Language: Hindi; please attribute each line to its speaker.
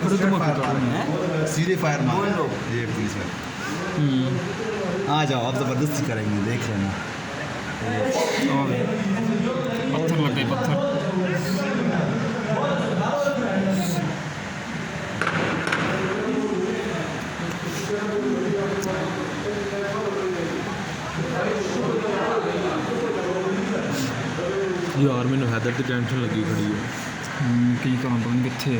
Speaker 1: खड़े तो
Speaker 2: फायर मार रहे हैं, सीधे फायर मार
Speaker 1: बोल
Speaker 2: रहे
Speaker 1: लो।
Speaker 2: हैं। ये पुलिस वाले आ जाओ, आप ज़बरदस्ती करेंगे, देख लेना।
Speaker 3: पत्थर लग गए पत्थर। यार मैंने हैदर की टेंशन लगी खड़ी है
Speaker 1: की करा पता नहीं कितने